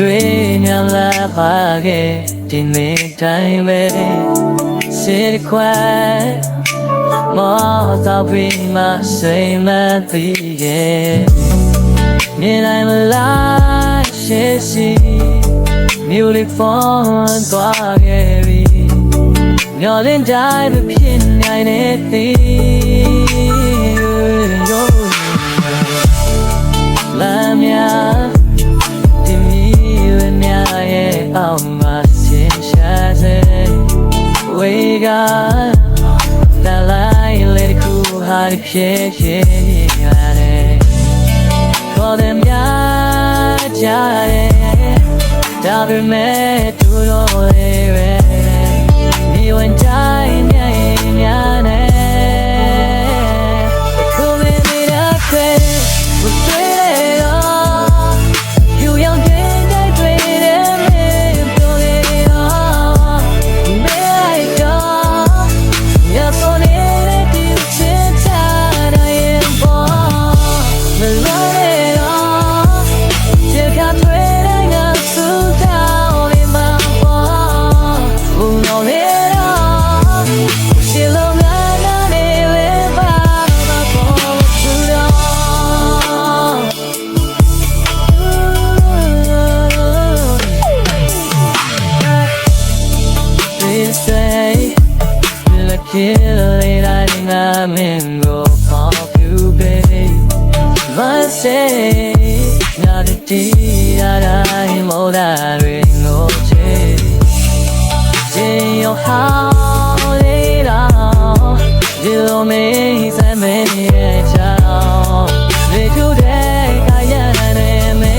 တွေ့ညာလာပါခဲ့ဒီနေ့တိုင်းပဲစစ်ခွဲမောတော့ပြီးမှစိတ်မသိရဲ့မြင်နိုင်မလားရှိရှိမြို့လေးဖုန်းသွားခဲ့ပြီမျောလင်းတိုင်းမဖြစ်နိုင်တဲ့သည်လာမြဒီမျိုးများရဲ့အောင်မစင်ရှာစေဝေကလာလိုက်လေခုဟာဖြစ်ရတယ်ခေါ်တယ်များကြတယ်ဒါပေမဲ့သူတို့လေးပဲဒီဝန်တိုင်းများနေခုမင်းမရခွဲဘယ်တွေ့ရောယူရောက်တဲ့တွေ့တယ်မင်းပြောလေရောမဲလိုက်တော့ရပေါ်နေတဲ့ဒီချစ်ချတာရဲ့ပေါ်မလို့လေတော့ချစ်ကတွေ့တဲ့ငါစုတောင်းနေမှာပေါ်ဘူးလို့လေတော့ရှင်းလို့ငါနေလေပါမပေါ်သူတော့They say look here late I'm in go call you babe I say not a day that I'm all that ring no change in your house later you me say me child they today I am me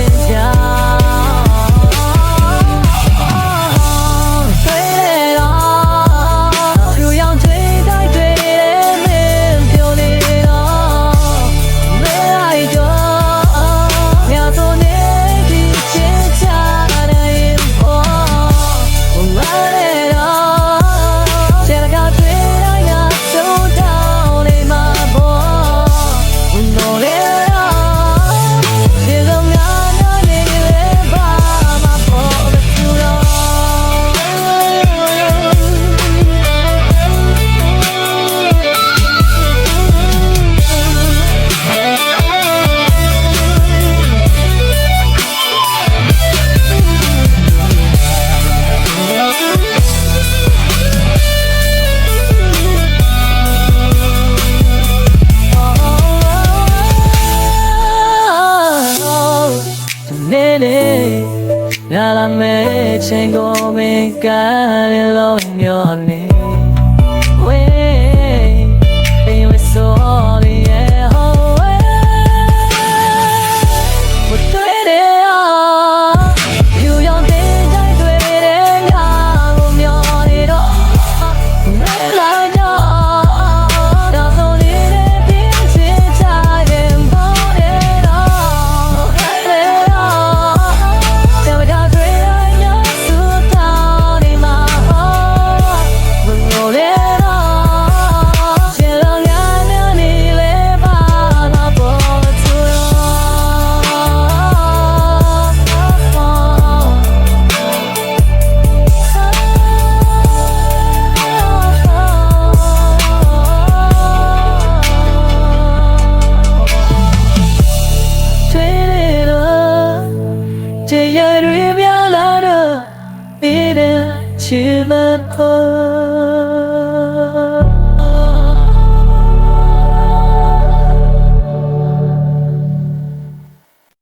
Now I may change go make God alone your name. Wait, be with so yeah, oh what do it all? You young days I do it and I'm your little. Like that's only the things I am born it all. Chimney, oh.